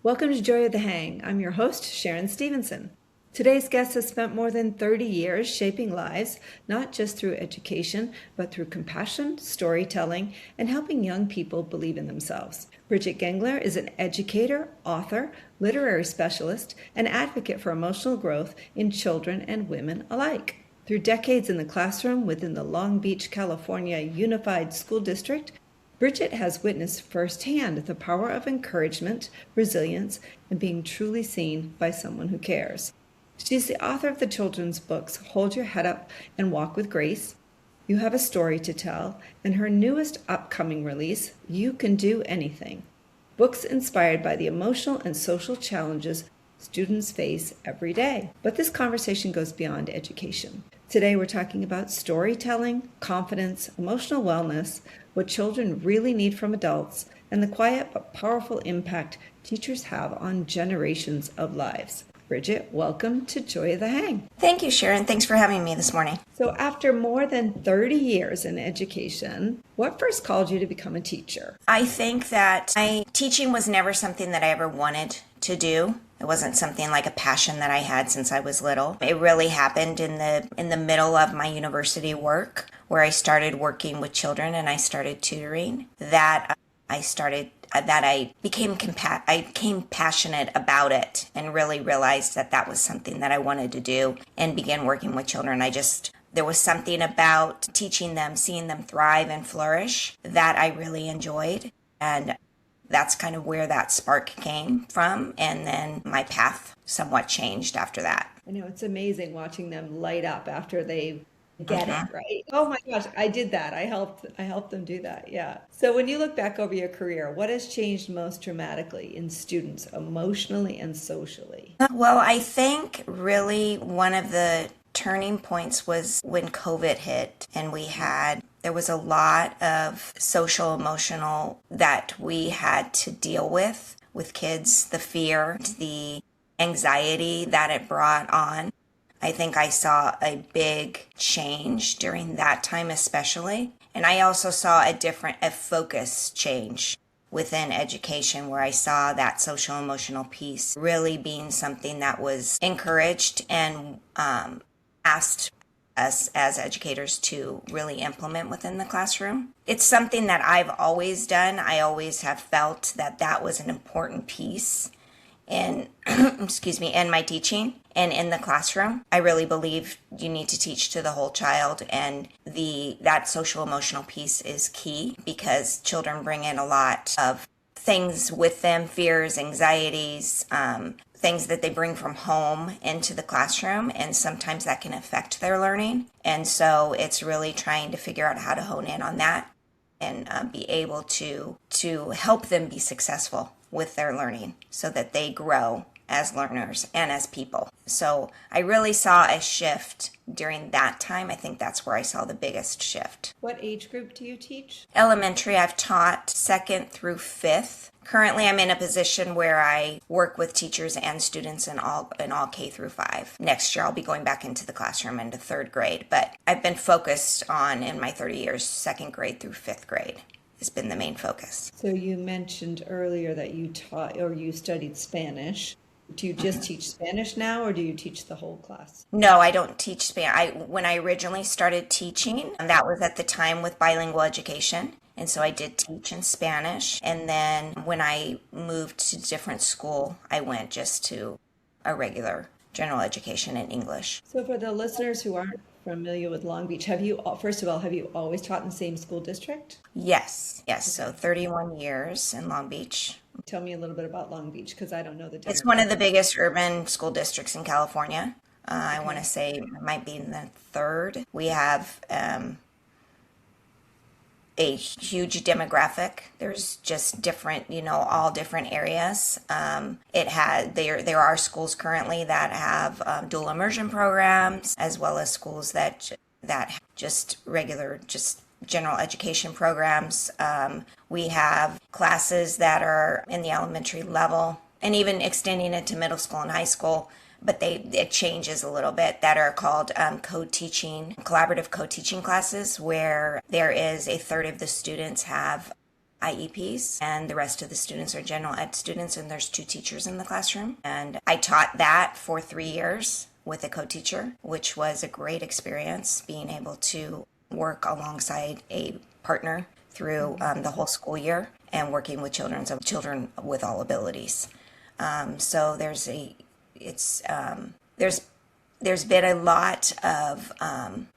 Welcome to Joy of the Hang. I'm your host, Sharon Stevenson. Today's guest has spent more than 30 years shaping lives, not just through education, but through compassion, storytelling, and helping young people believe in themselves. Bridget Gengler is an educator, author, literary specialist, and advocate for emotional growth in children and women alike. Through decades in the classroom within the Long Beach, California Unified School District, Bridget has witnessed firsthand the power of encouragement, resilience, and being truly seen by someone who cares. She's the author of the children's books Hold Your Head Up and Walk with Grace, You Have a Story to Tell, and her newest upcoming release, You Can Do Anything. Books inspired by the emotional and social challenges students face every day. But this conversation goes beyond education. Today we're talking about storytelling, confidence, emotional wellness, what children really need from adults, and the quiet but powerful impact teachers have on generations of lives. Bridget, welcome to Joy of the Hang. Thank you, Sharon. Thanks for having me this morning. So after more than 30 years in education, what first called you to become a teacher? I think that teaching was never something that I ever wanted to do. It wasn't something like a passion that I had since I was little. It really happened in the middle of my university work, where I started working with children and I started tutoring. I became passionate about it and really realized that that was something that I wanted to do and began working with children. There was something about teaching them, seeing them thrive and flourish that I really enjoyed. And that's kind of where that spark came from. And then my path somewhat changed after that. I know it's amazing watching them light up after they get it, right? Oh my gosh, I did that. I helped them do that. Yeah. So when you look back over your career, what has changed most dramatically in students emotionally and socially? Well, I think really one of the turning points was when COVID hit and there was a lot of social emotional that we had to deal with kids, the fear, the anxiety that it brought on. I think I saw a big change during that time especially. And I also saw a focus change within education, where I saw that social emotional piece really being something that was encouraged and asked us as educators to really implement within the classroom. It's something that I've always done. I always have felt that that was an important piece in in my teaching and in the classroom. I really believe you need to teach to the whole child, and that social emotional piece is key because children bring in a lot of things with them, fears, anxieties, things that they bring from home into the classroom, and sometimes that can affect their learning. And so it's really trying to figure out how to hone in on that and be able to help them be successful with their learning so that they grow as learners and as people. So I really saw a shift during that time. I think that's where I saw the biggest shift. What age group do you teach? Elementary, I've taught 2nd through 5th. Currently, I'm in a position where I work with teachers and students in all K through 5. Next year, I'll be going back into the classroom into 3rd grade, but I've been focused on, in my 30 years, 2nd grade through 5th grade has been the main focus. So you mentioned earlier that you taught or you studied Spanish. Do you just teach Spanish now, or do you teach the whole class? No, I don't teach Spanish. When I originally started teaching, that was at the time with bilingual education. And so I did teach in Spanish. And then when I moved to different school, I went just to a regular general education in English. So for the listeners who aren't familiar with Long Beach, have you always taught in the same school district? Yes. So 31 years in Long Beach. Tell me a little bit about Long Beach, because I don't know the difference. It's one of the biggest urban school districts in California. I want to say it might be in the 3rd. We have a huge demographic. There's just different, all different areas. There are schools currently that have dual immersion programs, as well as schools that just regular, just general education programs. We have classes that are in the elementary level and even extending it to middle school and high school, but it changes a little bit, that are called collaborative co-teaching classes, where there is a third of the students have IEPs, and the rest of the students are general ed students, and there's 2 teachers in the classroom. And I taught that for 3 years with a co-teacher, which was a great experience, being able to work alongside a partner through the whole school year and working with children with all abilities. So there's been a lot of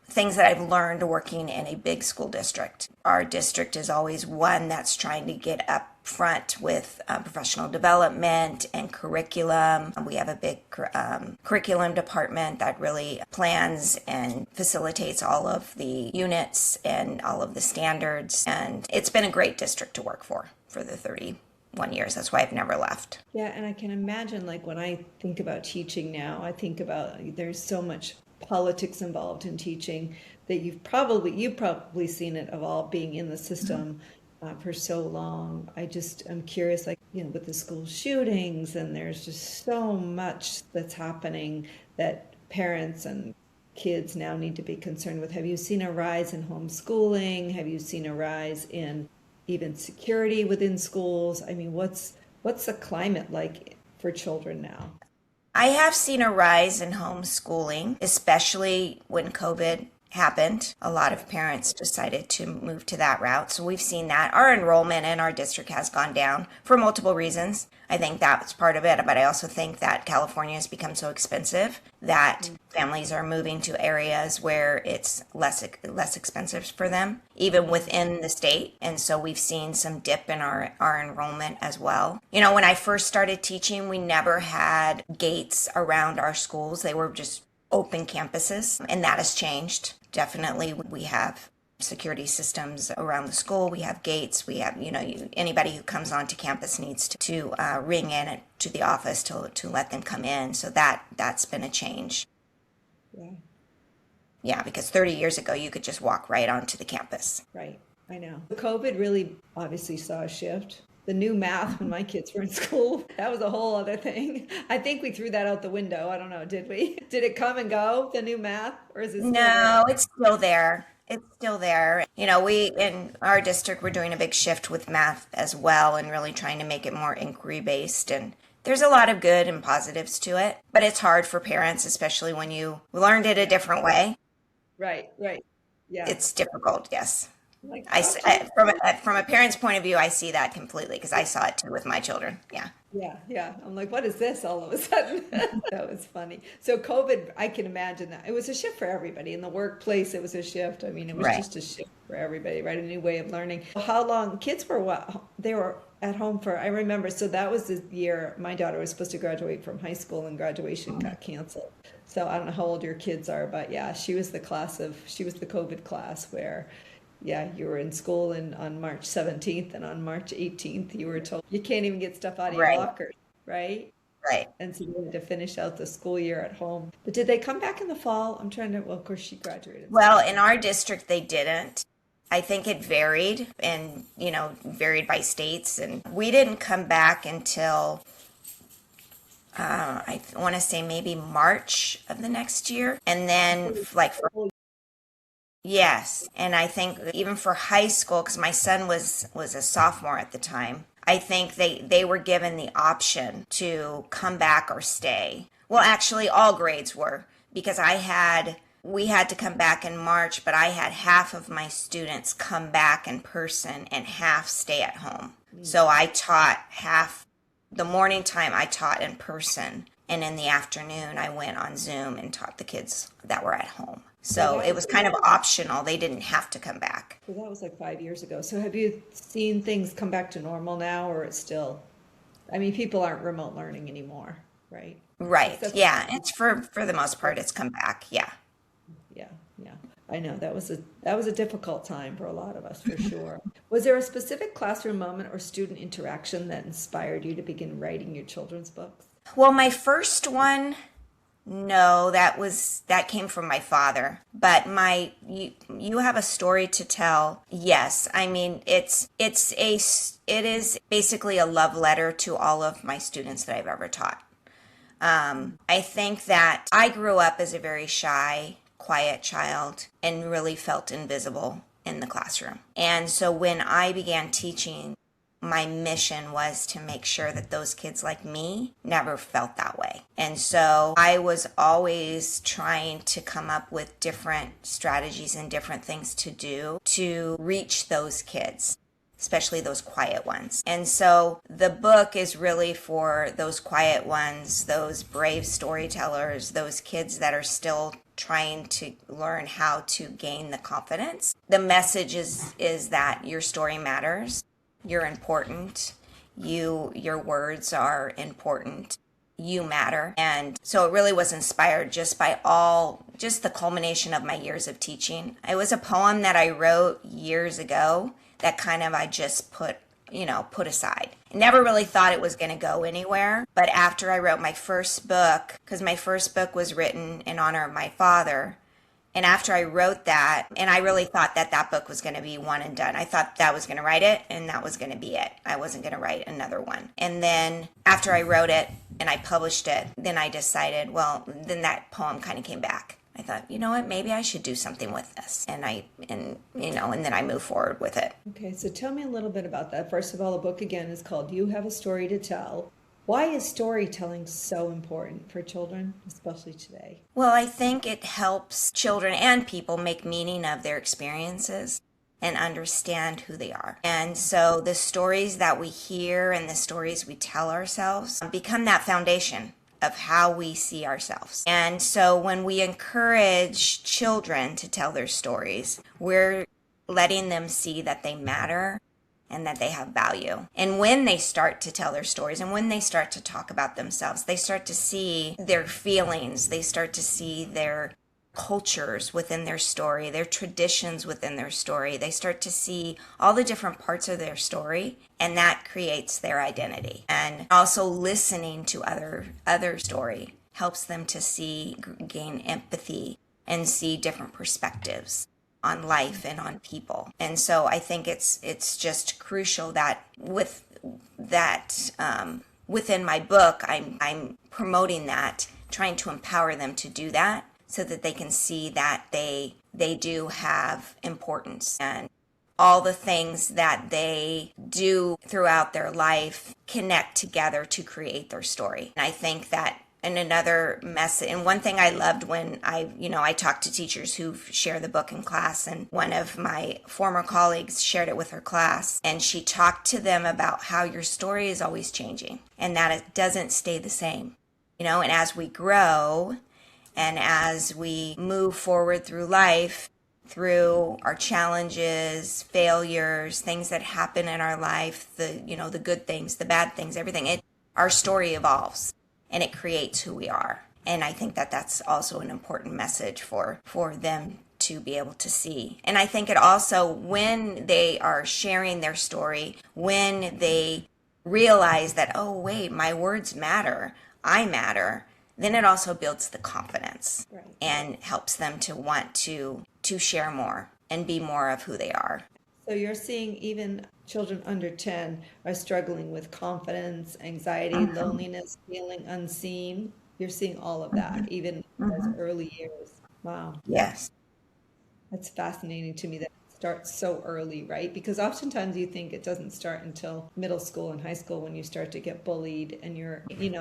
things that I've learned working in a big school district. Our district is always one that's trying to get up front with professional development and curriculum. We have a big curriculum department that really plans and facilitates all of the units and all of the standards. And it's been a great district to work for the 31 years. That's why I've never left. Yeah, and I can imagine, like, when I think about teaching now, I think about there's so much politics involved in teaching that you've probably seen it of all being in the system for so long. I'm curious, like, with the school shootings, and there's just so much that's happening that parents and kids now need to be concerned with. Have you seen a rise in homeschooling? Have you seen a rise in even security within schools? I mean, what's the climate like for children now? I have seen a rise in homeschooling, especially when COVID happened. A lot of parents decided to move to that route. So we've seen that. Our enrollment in our district has gone down for multiple reasons. I think that's part of it, but I also think that California has become so expensive that families are moving to areas where it's less expensive for them, even within the state. And so we've seen some dip in our enrollment as well. When I first started teaching, we never had gates around our schools. They were just open campuses, and that has changed. Definitely, we have security systems around the school. We have gates. We have, anybody who comes onto campus needs to ring in to the office to let them come in. So that's been a change. Yeah. Yeah, because 30 years ago, you could just walk right onto the campus. Right. I know. COVID really obviously saw a shift. The new math when my kids were in school, that was a whole other thing. I think we threw that out the window. I don't know, did we? Did it come and go, the new math? Or is it still No, there? it's still there. It's still there. We in our district, we're doing a big shift with math as well and really trying to make it more inquiry based. And there's a lot of good and positives to it, but it's hard for parents, especially when you learned it a different way. Right. Yeah. It's difficult, yes. Like, From a parent's point of view, I see that completely because I saw it too with my children. Yeah. yeah. I'm like, what is this all of a sudden? That was funny. So COVID, I can imagine that. It was a shift for everybody. In the workplace, it was a shift. I mean, it was Right. just a shift for everybody, right? A new way of learning. How long? Kids were what? They were at home for, I remember, so that was the year my daughter was supposed to graduate from high school and graduation got canceled. So I don't know how old your kids are, but yeah, she was the COVID class where you were in school on March 17th, and on March 18th, you were told you can't even get stuff out of your Right. lockers, right? Right. And so you had to finish out the school year at home. But did they come back in the fall? Well, of course, she graduated. Well, in our district, they didn't. I think it varied and, varied by states. And we didn't come back until, I want to say maybe March of the next year. And then yes. And I think even for high school, because my son was a sophomore at the time, I think they were given the option to come back or stay. Well, actually, all grades were, because we had to come back in March, but I had half of my students come back in person and half stay at home. So I taught the morning time I taught in person, and in the afternoon I went on Zoom and taught the kids that were at home. So it was kind of optional. They didn't have to come back. So that was like 5 years ago. So have you seen things come back to normal now, or it's still, I mean, people aren't remote learning anymore, right? Right. That's- Yeah. It's for the most part, it's come back. Yeah. Yeah. I know that was a difficult time for a lot of us, for sure. Was there a specific classroom moment or student interaction that inspired you to begin writing your children's books? Well, my first one, no, that came from my father. But you have a story to tell. Yes, I mean it is basically a love letter to all of my students that I've ever taught. I think that I grew up as a very shy, quiet child and really felt invisible in the classroom. And so when I began teaching, my mission was to make sure that those kids like me never felt that way. And so I was always trying to come up with different strategies and different things to do to reach those kids, especially those quiet ones. And so the book is really for those quiet ones, those brave storytellers, those kids that are still trying to learn how to gain the confidence. The message is that your story matters. You're important. Your words are important. You matter. And so it really was inspired just by just the culmination of my years of teaching. It was a poem that I wrote years ago that kind of I just put aside. I never really thought it was going to go anywhere. But after I wrote my first book, because my first book was written in honor of my father, and after I wrote that, and I really thought that book was going to be one and done. I thought that was going to write it, and that was going to be it. I wasn't going to write another one. And then after I wrote it and I published it, then I decided, then that poem kind of came back. I thought, you know what, maybe I should do something with this. And then I moved forward with it. Okay, so tell me a little bit about that. First of all, the book again is called You Have a Story to Tell. Why is storytelling so important for children, especially today? Well, I think it helps children and people make meaning of their experiences and understand who they are. And so the stories that we hear and the stories we tell ourselves become that foundation of how we see ourselves. And so when we encourage children to tell their stories, we're letting them see that they matter and that they have value. And when they start to tell their stories and when they start to talk about themselves, they start to see their feelings, they start to see their cultures within their story, their traditions within their story. They start to see all the different parts of their story, and that creates their identity. And also listening to other story helps them to gain empathy and see different perspectives on life and on people. And so I think it's just crucial that with that within my book, I'm promoting that, trying to empower them to do that so that they can see that they do have importance, and all the things that they do throughout their life connect together to create their story. And I think that and another message, and one thing I loved when I talked to teachers who share the book in class, and one of my former colleagues shared it with her class, and she talked to them about how your story is always changing and that it doesn't stay the same, and as we grow and as we move forward through life, through our challenges, failures, things that happen in our life, the good things, the bad things, everything, our story evolves. And it creates who we are. And I think that that's also an important message for them to be able to see. And I think it also, when they are sharing their story, when they realize that, oh, wait, my words matter, I matter, then it also builds the confidence. Right. And helps them to want to share more and be more of who they are. So you're seeing even children under 10 are struggling with confidence, anxiety, loneliness, feeling unseen. You're seeing all of that, even as early years. Wow. Yes. That's fascinating to me that it starts so early, right? Because oftentimes you think it doesn't start until middle school and high school when you start to get bullied and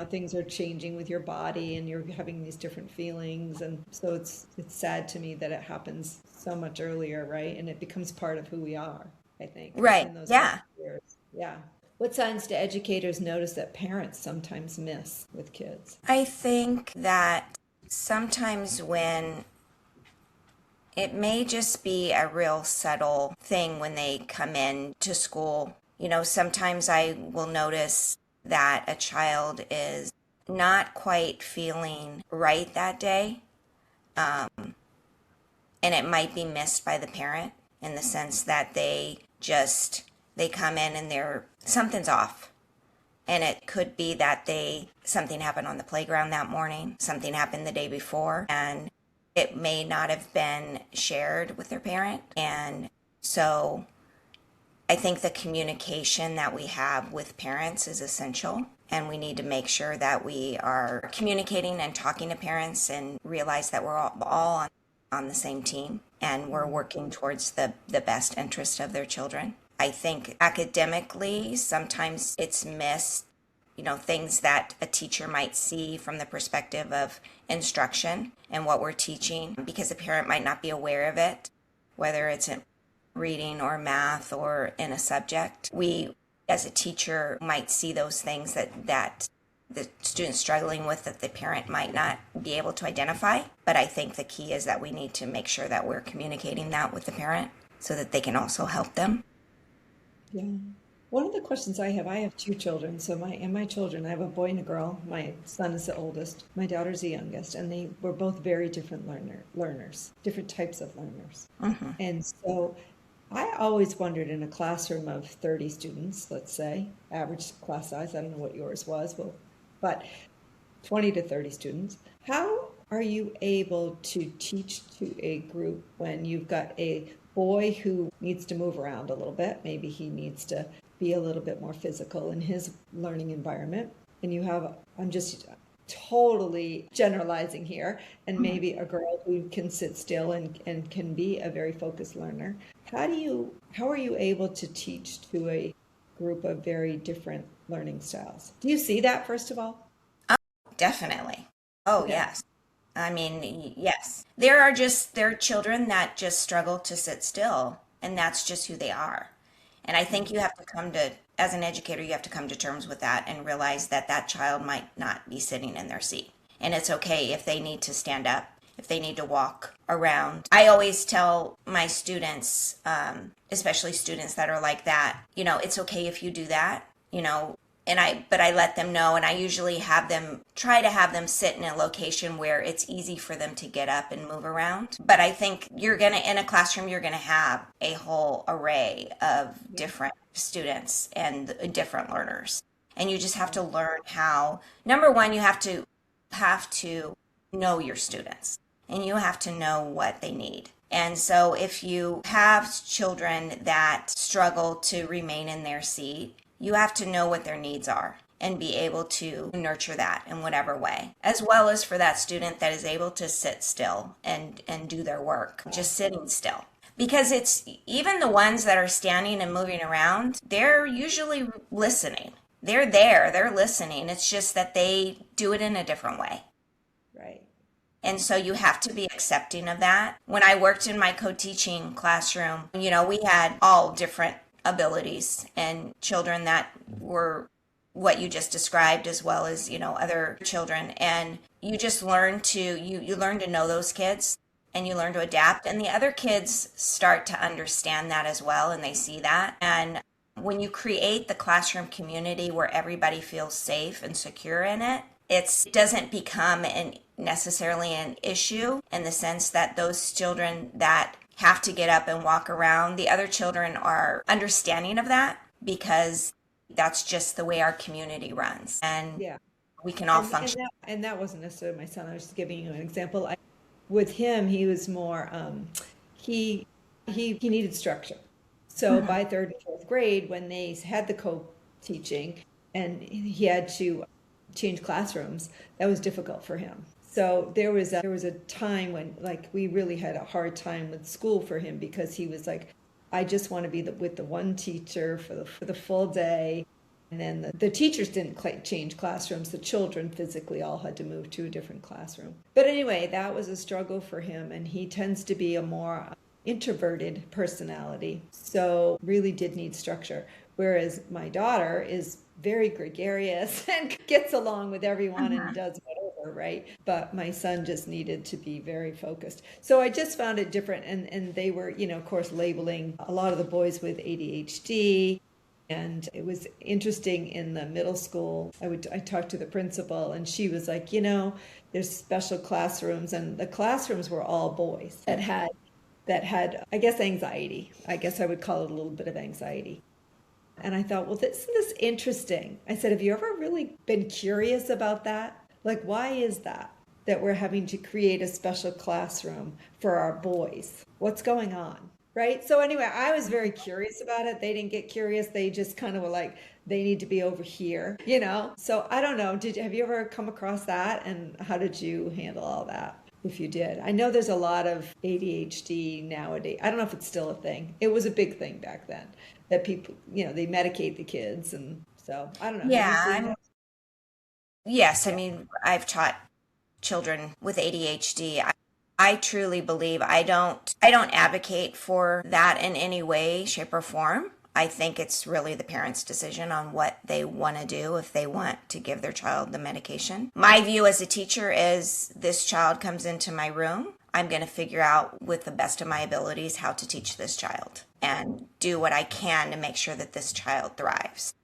things are changing with your body and you're having these different feelings. And so it's sad to me that it happens so much earlier, right? And it becomes part of who we are, I think. Right. Yeah. Years. Yeah. What signs do educators notice that parents sometimes miss with kids? I think that sometimes when it may just be a real subtle thing when they come in to school. Sometimes I will notice that a child is not quite feeling right that day. And it might be missed by the parent in the sense that they come in and something's off. And it could be that something happened on the playground that morning, something happened the day before, and it may not have been shared with their parent. And so I think the communication that we have with parents is essential. And we need to make sure that we are communicating and talking to parents and realize that we're all on the same team. and we're working towards the best interest of their children. I think academically, sometimes it's missed, things that a teacher might see from the perspective of instruction and what we're teaching, because a parent might not be aware of it, whether it's in reading or math or in a subject. We, as a teacher, might see those things that the student's struggling with that the parent might not be able to identify. But I think the key is that we need to make sure that we're communicating that with the parent so that they can also help them. Yeah. One of the questions I have two children. So my children, I have a boy and a girl. My son is the oldest. My daughter's the youngest, and they were both very different learners, different types of learners. Mm-hmm. And so I always wondered in a classroom of 30 students, let's say, average class size, I don't know what yours was, well, but 20 to 30 students, how are you able to teach to a group when you've got a boy who needs to move around a little bit? Maybe he needs to be a little bit more physical in his learning environment. And you have, I'm just totally generalizing here, and maybe a girl who can sit still and can be a very focused learner. How are you able to teach to a group of very different learning styles? Do you see that, first of all? Definitely. Oh, Okay. yes. I mean, yes. There are children that just struggle to sit still, and that's just who they are. And I think you have to as an educator, you have to come to terms with that and realize that that child might not be sitting in their seat. And it's okay if they need to stand up, if they need to walk around. I always tell my students, especially students that are like that, it's okay if you do that, but I let them know, and I usually try to have them sit in a location where it's easy for them to get up and move around. But I think in a classroom, you're gonna have a whole array of different students and different learners. And you just have to learn how, number one, you have to know your students, and you have to know what they need. And so if you have children that struggle to remain in their seat, you have to know what their needs are and be able to nurture that in whatever way, as well as for that student that is able to sit still and do their work, just sitting still. Because it's even the ones that are standing and moving around, they're usually listening. They're there, they're listening. It's just that they do it in a different way. Right. And so you have to be accepting of that. When I worked in my co-teaching classroom, we had all different abilities and children that were what you just described, as well as other children, and you just learn to you learn to know those kids, and you learn to adapt, and the other kids start to understand that as well, and they see that. And when you create the classroom community where everybody feels safe and secure in it, it doesn't become necessarily an issue, in the sense that those children that have to get up and walk around, the other children are understanding of that, because that's just the way our community runs, and Yeah. we can all And function. that wasn't necessarily my son. I was just giving you an example. With him, he was more he he needed structure. So Mhm. by third and fourth grade, when they had the co-teaching and he had to change classrooms, that was difficult for him. So there was a time when, like, we really had a hard time with school for him, because he was like, I just want to be with the one teacher for the full day. And then the teachers didn't change classrooms. The children physically all had to move to a different classroom. But anyway, that was a struggle for him. And he tends to be a more introverted personality. So really did need structure. Whereas my daughter is very gregarious and gets along with everyone and Mhm. does whatever, right? But my son just needed to be very focused. So I just found it different. And they were, of course, labeling a lot of the boys with ADHD. And it was interesting in the middle school. I talked to the principal, and she was like, there's special classrooms, and the classrooms were all boys that had, I guess, anxiety. I guess I would call it a little bit of anxiety. And I thought, well, this is interesting. I said, have you ever really been curious about that? Like, why is that we're having to create a special classroom for our boys? What's going on? Right? So anyway, I was very curious about it. They didn't get curious. They just kind of were like, they need to be over here. So I don't know. Have you ever come across that? And how did you handle all that? if you did. I know there's a lot of ADHD nowadays. I don't know if it's still a thing. It was a big thing back then that people, they medicate the kids. And so I don't know. Have you Yeah, seen that? yes, I Yeah. mean, I've taught children with ADHD. I truly believe I don't advocate for that in any way, shape, or form. I think it's really the parents' decision on what they want to do if they want to give their child the medication. My view as a teacher is this child comes into my room. I'm going to figure out with the best of my abilities how to teach this child and do what I can to make sure that this child thrives.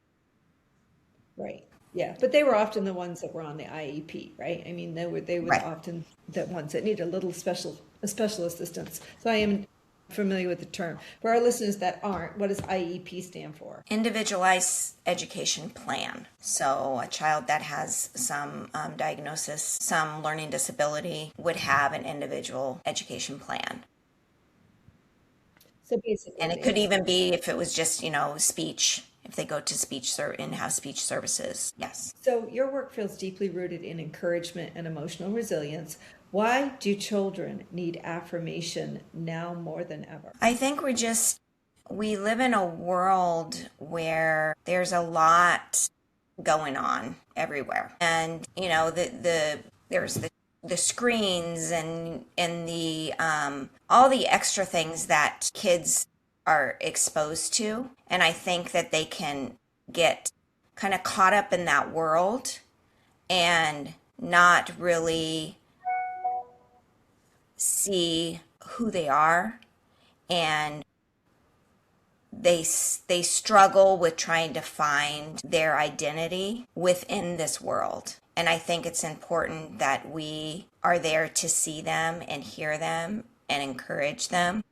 Right. Yeah. But they were often the ones that were on the IEP, right? I mean, they were Right. often the ones that need a special assistance. So I am familiar with the term. For our listeners that aren't, what does IEP stand for? Individualized education plan. So, a child that has some diagnosis, some learning disability, would have an individual education plan. So basically, And it could even be if it was just, speech, if they go to in-house speech services. Yes. so your work feels deeply rooted in encouragement and emotional resilience. Why do children need affirmation now more than ever? I think we live in a world where there's a lot going on everywhere. And, there's the screens and the all the extra things that kids are exposed to. And I think that they can get kind of caught up in that world and not really see who they are, and they struggle with trying to find their identity within this world. And I think it's important that we are there to see them and hear them and encourage them.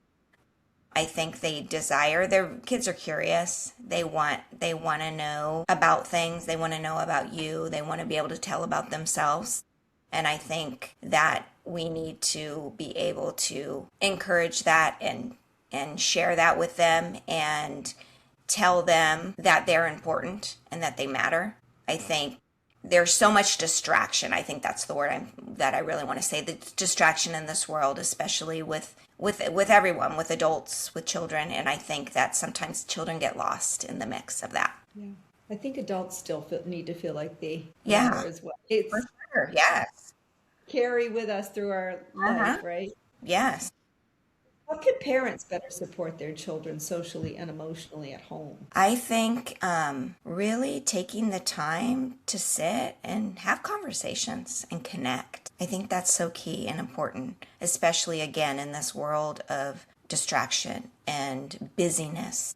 I think their kids are curious. They want to know about things. They want to know about you. They want to be able to tell about themselves. And I think that we need to be able to encourage that and share that with them and tell them that they're important and that they matter. I think there's so much distraction. I think that's the word that I really want to say. The distraction in this world, especially with everyone, with adults, with children, and I think that sometimes children get lost in the mix of that. Yeah. I think adults still need to feel like they matter Yeah, as well. for It's sure. Yes. carry with us through our Uh-huh. life, right? Yes. How can parents better support their children socially and emotionally at home? I think really taking the time to sit and have conversations and connect. I think that's so key and important, especially again in this world of distraction and busyness.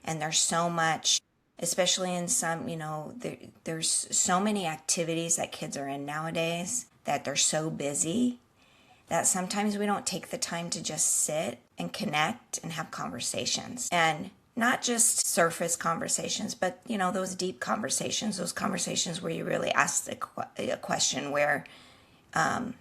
And there's so much, especially in some, there's so many activities that kids are in nowadays that they're so busy that sometimes we don't take the time to just sit and connect and have conversations. And not just surface conversations, but those deep conversations, those conversations where you really ask a question where, how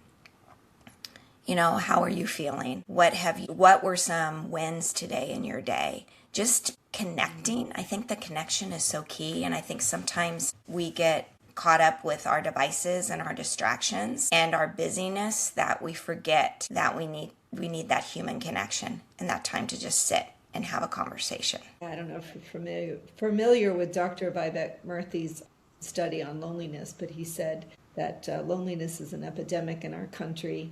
are you feeling? What were some wins today in your day? Just connecting. I think the connection is so key. And I think sometimes we get caught up with our devices and our distractions and our busyness that we forget that we need that human connection and that time to just sit and have a conversation. I don't know if you're familiar with Dr. Vivek Murthy's study on loneliness, but he said that loneliness is an epidemic in our country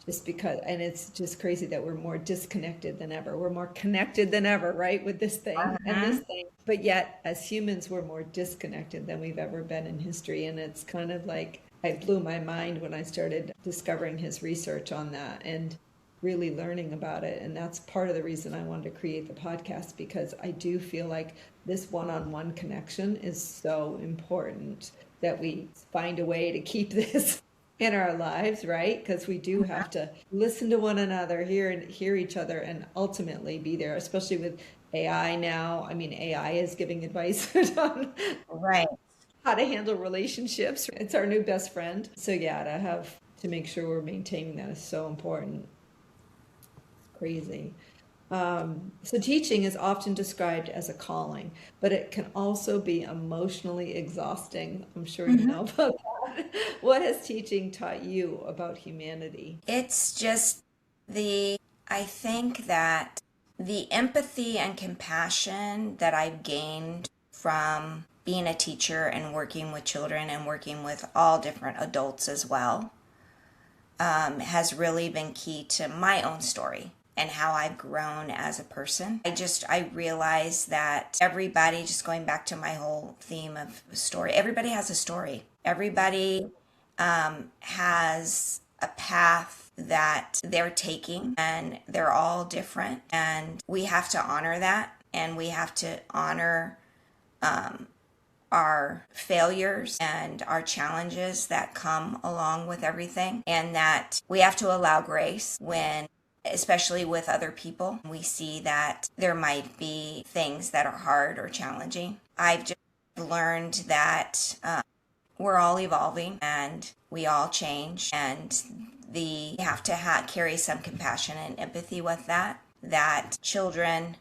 just because, and it's just crazy that we're more disconnected than ever. We're more connected than ever, right, with this thing and this thing. But yet, as humans, we're more disconnected than we've ever been in history. And it's kind of like, it blew my mind when I started discovering his research on that and really learning about it. And that's part of the reason I wanted to create the podcast, because I do feel like this one-on-one connection is so important that we find a way to keep this in our lives, right? Because we do have to listen to one another, hear each other, and ultimately be there, especially with AI now. I mean, AI is giving advice on Right. how to handle relationships. It's our new best friend. So yeah, to make sure we're maintaining that is so important. It's crazy. So teaching is often described as a calling, but it can also be emotionally exhausting. I'm sure you know about that. What has teaching taught you about humanity? It's just I think that the empathy and compassion that I've gained from being a teacher and working with children and working with all different adults as well, has really been key to my own story and how I've grown as a person. I realized that everybody, just going back to my whole theme of story, everybody has a story. Everybody has a path that they're taking, and they're all different. And we have to honor that, and we have to honor our failures and our challenges that come along with everything, and that we have to allow grace when, especially with other people, we see that there might be things that are hard or challenging. I've just learned that we're all evolving and we all change, and we have to carry some compassion and empathy with that children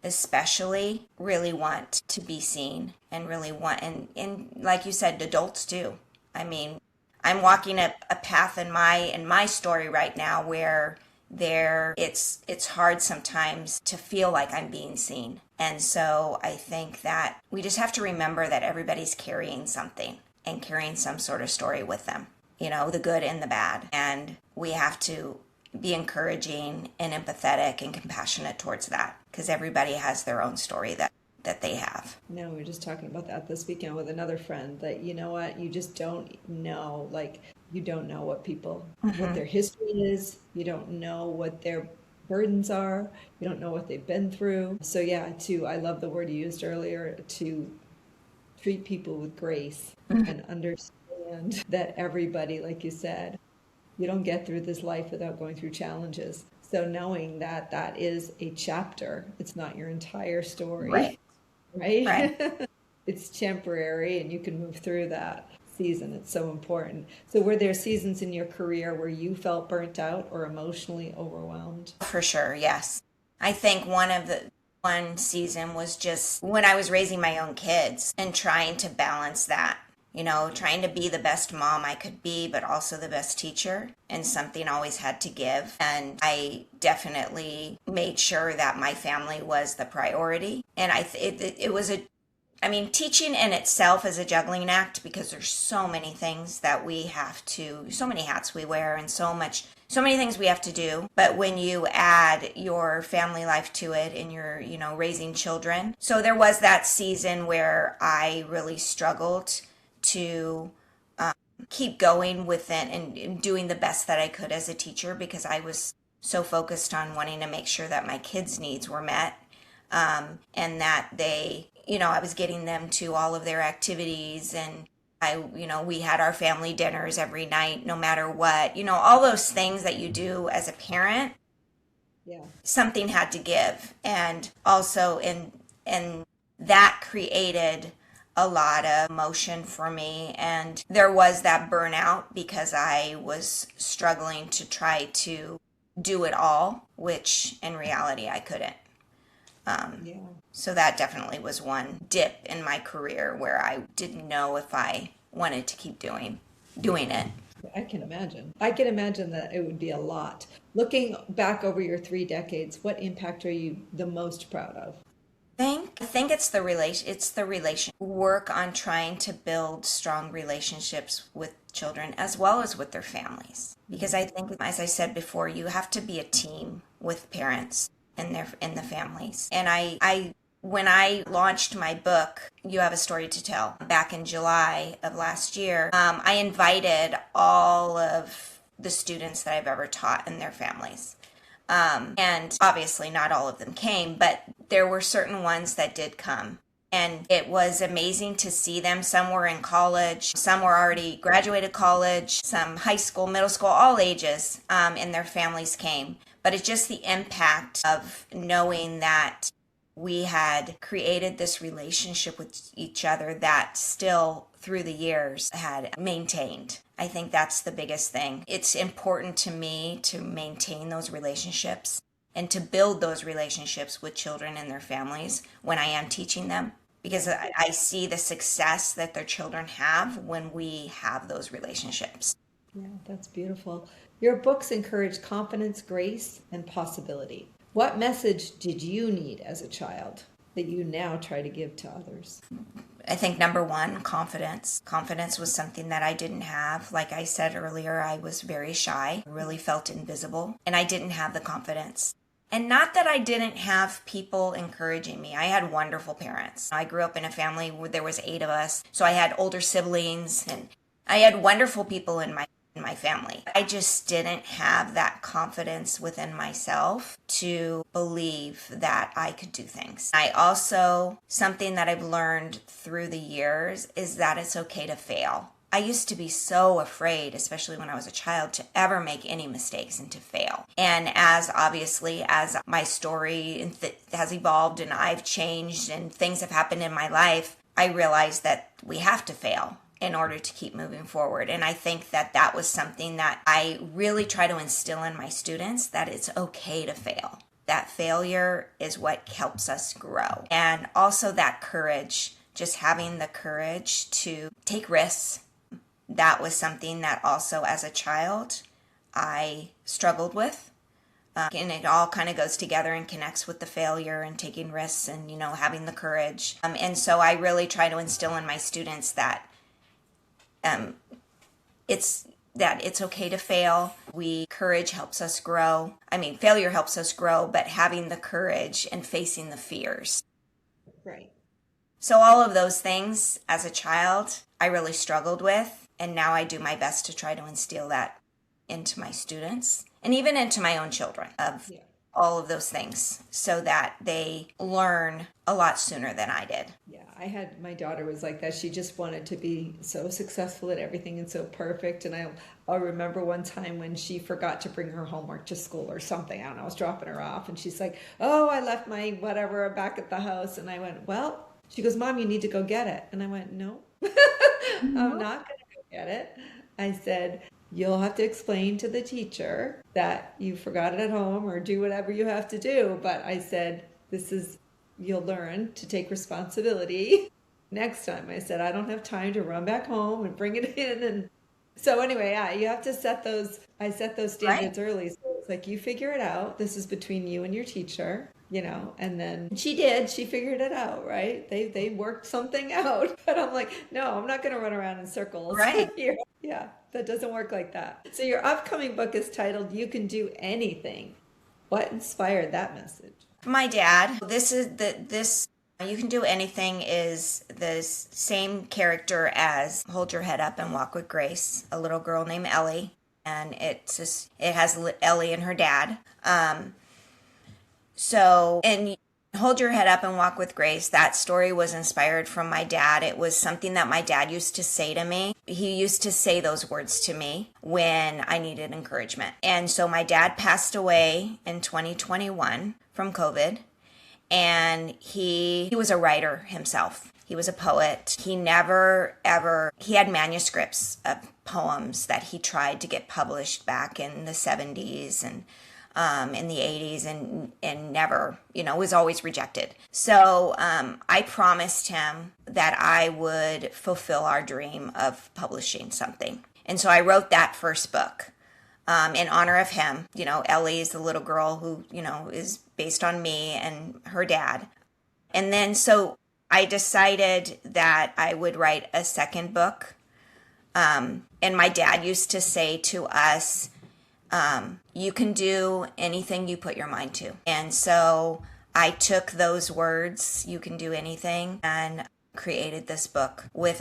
especially really want to be seen and really want, and like you said, adults too. I mean, I'm walking a path in my story right now where it's hard sometimes to feel like I'm being seen. And so I think that we just have to remember that everybody's carrying something and carrying some sort of story with them, the good and the bad. And we have to be encouraging and empathetic and compassionate towards that, because everybody has their own story that they have. No, we were just talking about that this weekend with another friend, that you know what, you just don't know, you don't know what people, what their history is, you don't know what their burdens are, you don't know what they've been through. So yeah, I love the word you used earlier, to treat people with grace and understand that everybody, like you said, you don't get through this life without going through challenges. So knowing that that is a chapter, it's not your entire story, right? It's temporary, and you can move through that season. It's so important. So were there seasons in your career where you felt burnt out or emotionally overwhelmed? For sure, yes. I think one season was just when I was raising my own kids and trying to balance that. Trying to be the best mom I could be, but also the best teacher, and something always had to give. And I definitely made sure that my family was the priority. And it was teaching in itself is a juggling act, because there's so many things that so many hats we wear, and so many things we have to do. But when you add your family life to it, and you're, raising children. So there was that season where I really struggled to keep going with it and doing the best that I could as a teacher, because I was so focused on wanting to make sure that my kids' needs were met, and that I was getting them to all of their activities, and we had our family dinners every night, no matter what, all those things that you do as a parent. Yeah. Something had to give. And also and that created a lot of emotion for me, and there was that burnout because I was struggling to try to do it all, which in reality I couldn't. So that definitely was one dip in my career where I didn't know if I wanted to keep doing it. I can imagine. I can imagine that it would be a lot. Looking back over your 3 decades, what impact are you the most proud of? I think it's the relation work on trying to build strong relationships with children as well as with their families, because I think, as I said before, you have to be a team with parents and the families. And I when I launched my book, You Have a Story to Tell, back in July of last year, I invited all of the students that I've ever taught and their families. And obviously not all of them came, but there were certain ones that did come. And it was amazing to see them. Some were in college, some were already graduated college, some high school, middle school, all ages, and their families came. But it's just the impact of knowing that we had created this relationship with each other that still through the years had maintained. I think that's the biggest thing. It's important to me to maintain those relationships and to build those relationships with children and their families when I am teaching them. because I see the success that their children have when we have those relationships. Yeah, that's beautiful. Your books encourage confidence, grace, and possibility. What message did you need as a child that you now try to give to others? I think number one, confidence. Confidence was something that I didn't have. Like I said earlier, I was very shy, really felt invisible, and I didn't have the confidence. And not that I didn't have people encouraging me. I had wonderful parents. I grew up in a family where there was 8 of us, so I had older siblings, and I had wonderful people in my family. I just didn't have that confidence within myself to believe that I could do things. I also, something that I've learned through the years is that it's okay to fail. I used to be so afraid, especially when I was a child, to ever make any mistakes and to fail. And as my story has evolved and I've changed and things have happened in my life, I realized that we have to fail in order to keep moving forward. And I think that that was something that I really try to instill in my students, that it's okay to fail. That failure is what helps us grow. And also that courage, just having the courage to take risks. That was something that also as a child I struggled with. And it all kind of goes together and connects with the failure and taking risks and, having the courage. And so I really try to instill in my students that it's okay to fail. Courage helps us grow. Failure helps us grow, but having the courage and facing the fears. Right. So all of those things as a child, I really struggled with. And now I do my best to try to instill that into my students and even into my own children of all of those things so that they learn a lot sooner than I did. Yeah, my daughter was like that. She just wanted to be so successful at everything and so perfect. And I'll remember one time when she forgot to bring her homework to school or something. I don't know, I was dropping her off and she's like, oh, I left my whatever back at the house. And I went, well, she goes, Mom, you need to go get it. And I went, no, I'm not going to go get it. I said, you'll have to explain to the teacher that you forgot it at home or do whatever you have to do. But I said, you'll learn to take responsibility next time. I said, I don't have time to run back home and bring it in. And so anyway, you have to I set those standards early. So it's like, you figure it out. This is between you and your teacher, and then she figured it out, right? They worked something out. But I'm like, no, I'm not going to run around in circles. Right. Here. Yeah, that doesn't work like that. So your upcoming book is titled, You Can Do Anything. What inspired that message? My dad. This You Can Do Anything is the same character as Hold Your Head Up and Walk with Grace, a little girl named Ellie. And it has Ellie and her dad. And Hold Your Head Up and Walk with Grace, that story was inspired from my dad. It was something that my dad used to say to me. He used to say those words to me when I needed encouragement. And so my dad passed away in 2021 from COVID. And he was a writer himself. He was a poet. He had manuscripts of poems that he tried to get published back in the 70s and in the 80s and never, was always rejected. So I promised him that I would fulfill our dream of publishing something. And so I wrote that first book in honor of him. Ellie is the little girl who, is based on me and her dad. And then so I decided that I would write a second book. And my dad used to say to us, you can do anything you put your mind to. And so I took those words, you can do anything, and created this book with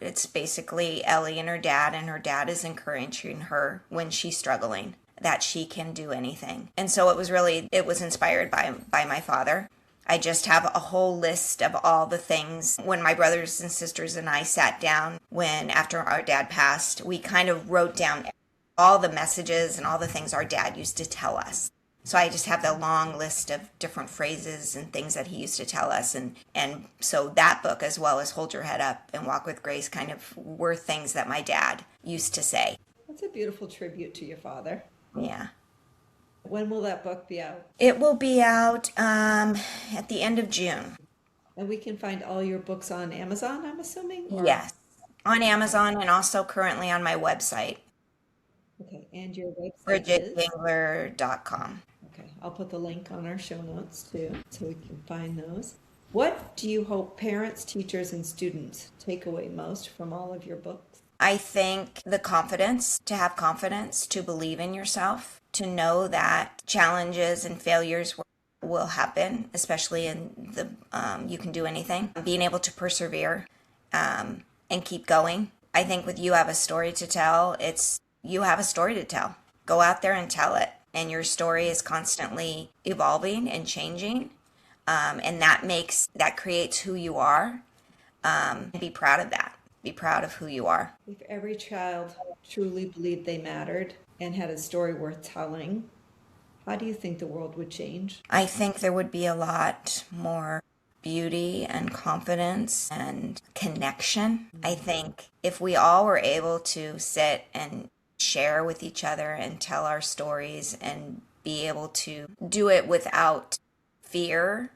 it's basically Ellie and her dad is encouraging her when she's struggling, that she can do anything. And so it was inspired by my father. I just have a whole list of all the things. When my brothers and sisters and I sat down, after our dad passed, we kind of wrote down all the messages and all the things our dad used to tell us. So I just have the long list of different phrases and things that he used to tell us. And so that book, as well as Hold Your Head Up and Walk with Grace, kind of were things that my dad used to say. That's a beautiful tribute to your father. Yeah. When will that book be out? It will be out at the end of June. And we can find all your books on Amazon, I'm assuming, or Yes, on okay. Amazon and also currently on my website, Okay. And your website is? bridgetgengler.com. Okay. I'll put the link on our show notes too, so we can find those. What do you hope parents, teachers, and students take away most from all of your books? I think the confidence, to have confidence, to believe in yourself, to know that challenges and failures will happen, especially in the you can do anything. Being able to persevere and keep going. I think with you have a story to tell, it's you have a story to tell. Go out there and tell it. And your story is constantly evolving and changing. And that creates who you are. Be proud of that. Be proud of who you are. If every child truly believed they mattered and had a story worth telling, how do you think the world would change? I think there would be a lot more beauty and confidence and connection. I think if we all were able to sit and share with each other and tell our stories and be able to do it without fear,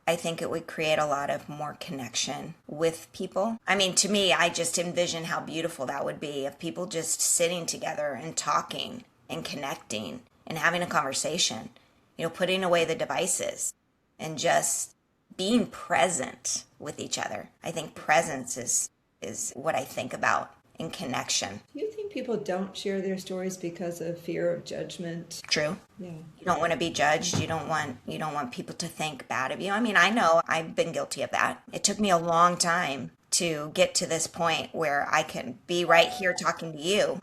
I think it would create a lot of more connection with people. I mean, to me, I just envision how beautiful that would be if people just sitting together and talking and connecting and having a conversation, putting away the devices and just being present with each other. I think presence is what I think about in connection. Do you think people don't share their stories because of fear of judgment? True. Yeah. You don't want to be judged. You don't want people to think bad of you. I mean, I know I've been guilty of that. It took me a long time to get to this point where I can be right here talking to you,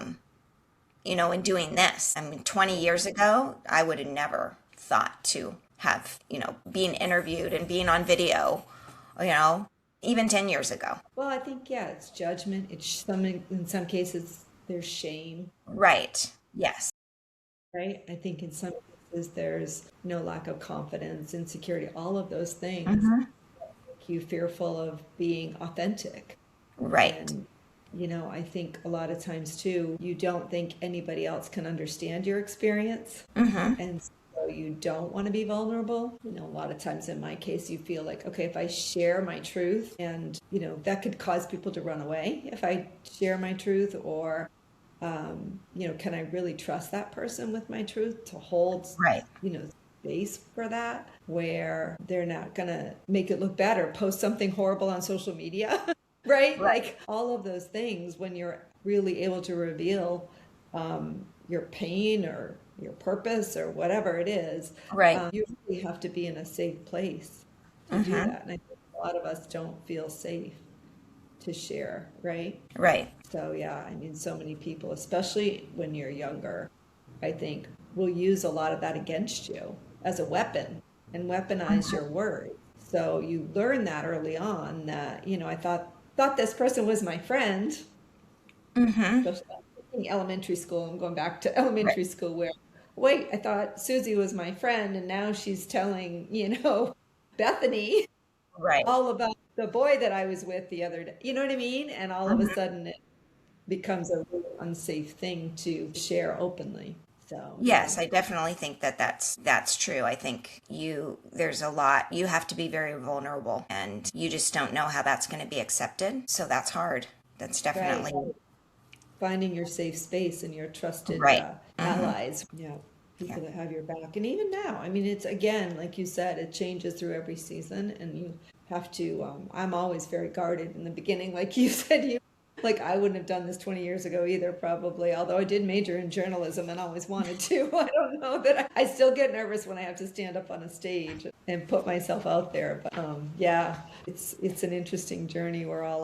and doing this. I mean, 20 years ago, I would have never thought to have, being interviewed and being on video, you know, even 10 years ago. Well, I think, yeah, it's judgment. In some cases, there's shame, Right. Yes. right? I think in some cases, there's no lack of confidence, insecurity, all of those things Hmm. make you fearful of being authentic. Right. And, I think a lot of times too, you don't think anybody else can understand your experience. Hmm. And so you don't want to be vulnerable. A lot of times in my case, you feel like, okay, if I share my truth and, that could cause people to run away if I share my truth or, can I really trust that person with my truth to hold, Right. you know, space for that where they're not going to make it look bad or post something horrible on social media, right? Right. Like all of those things when you're really able to reveal your pain or your purpose or whatever it is, Right. you really have to be in a safe place to do Hmm. that. And I think a lot of us don't feel safe to share, right? Right. So yeah, I mean, so many people, especially when you're younger, I think will use a lot of that against you as a weapon and weaponize your words. So you learn that early on that, I thought this person was my friend, Hmm. especially in elementary school. I'm going back to Right. elementary school where, wait, I thought Susie was my friend, and now she's telling, Bethany Right. all about the boy that I was with the other day. You know what I mean? And all of a Hmm. sudden it becomes a really unsafe thing to share openly. So, yeah. Yes, I definitely think that that's true. I think there's a lot you have to be very vulnerable and you just don't know how that's going to be accepted. So that's hard. That's Right. definitely Finding your safe space and your trusted right. Hmm. allies. Yeah. Yeah. People that have your back. And even now, I mean, it's again, like you said, it changes through every season and you have to, I'm always very guarded in the beginning. Like you said, like I wouldn't have done this 20 years ago either, probably. Although I did major in journalism and always wanted to. I don't know that I still get nervous when I have to stand up on a stage and put myself out there. But yeah, it's an interesting journey we're all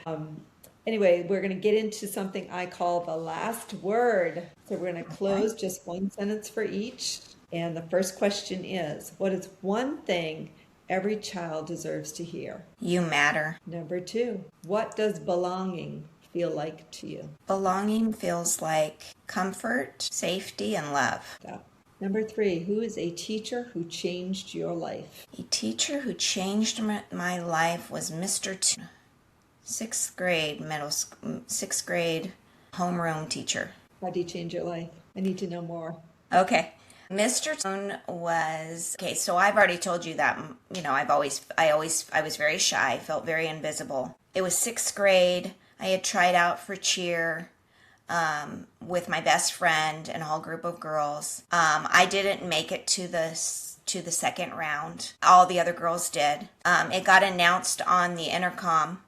on. Anyway, we're going to get into something I call the last word. So we're going to Okay. close just one sentence for each. And the first question is, what is one thing every child deserves to hear? You matter. Number two, what does belonging feel like to you? Belonging feels like comfort, safety, and love. So, number three, who is a teacher who changed your life? A teacher who changed my life was Mr. Sixth grade sixth grade homeroom teacher. How did he change your life? I need to know more. Okay. Mr. Toon was, okay, so I've already told you that, I was very shy, felt very invisible. It was 6th grade. I had tried out for cheer with my best friend and a whole group of girls. I didn't make it to the second round. All the other girls did. It got announced on the intercom,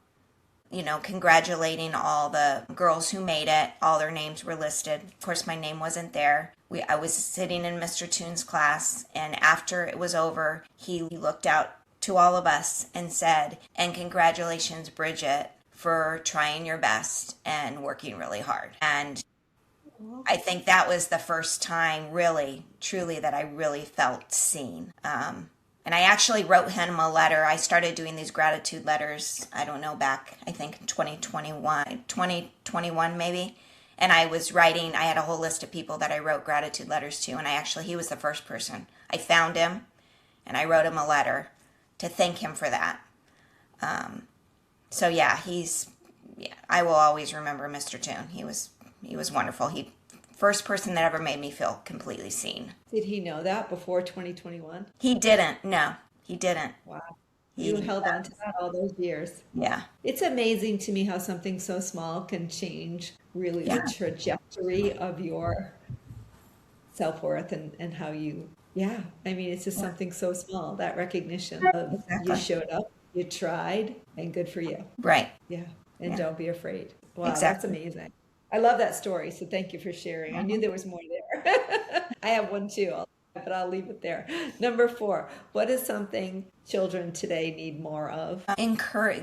congratulating all the girls who made it. All their names were listed. Of course, my name wasn't there. I was sitting in Mr. Toon's class, and after it was over, he looked out to all of us and said, "And congratulations, Bridget, for trying your best and working really hard." And I think that was the first time, really, truly, that I really felt seen. And I actually wrote him a letter. I started doing these gratitude letters, I don't know, back, I think, in 2021 maybe. And I had a whole list of people that I wrote gratitude letters to. And he was the first person. I found him and I wrote him a letter to thank him for that. So yeah, I will always remember Mr. Toon. He was wonderful. First person that ever made me feel completely seen. Did he know that before 2021? He didn't. No, he didn't. Wow. You held on to that all those years. Yeah. It's amazing to me how something so small can change really the trajectory of your self-worth and how you, it's just something so small, that recognition of you showed up, you tried, and good for you. Right. Yeah. And don't be afraid. Wow, exactly. That's amazing. I love that story, so thank you for sharing. I knew there was more there. I have one too, but I'll leave it there. Number 4, what is something children today need more of?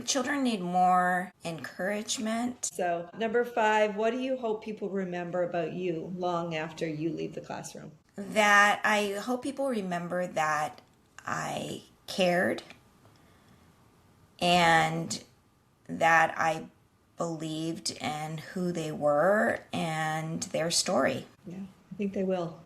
Children need more encouragement. So, number 5, what do you hope people remember about you long after you leave the classroom? That I hope people remember that I cared and that I believed in who they were and their story. Yeah, I think they will.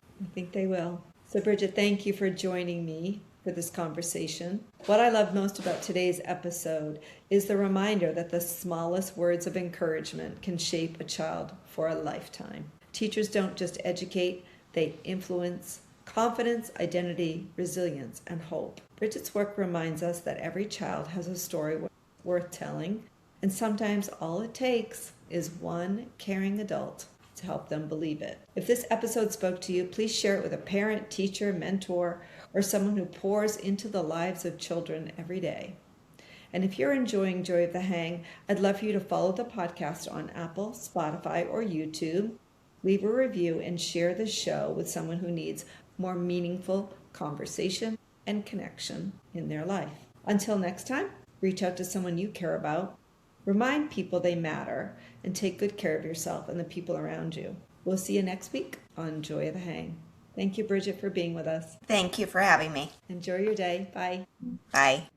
So Bridget, thank you for joining me for this conversation. What I love most about today's episode is the reminder that the smallest words of encouragement can shape a child for a lifetime. Teachers don't just educate, they influence confidence, identity, resilience, and hope. Bridget's work reminds us that every child has a story worth telling, and sometimes all it takes is one caring adult to help them believe it. If this episode spoke to you, please share it with a parent, teacher, mentor, or someone who pours into the lives of children every day. And if you're enjoying Joy of the Hang, I'd love for you to follow the podcast on Apple, Spotify, or YouTube. Leave a review and share the show with someone who needs more meaningful conversation and connection in their life. Until next time, reach out to someone you care about. Remind people they matter and take good care of yourself and the people around you. We'll see you next week on Joy of the Hang. Thank you, Bridget, for being with us. Thank you for having me. Enjoy your day. Bye. Bye.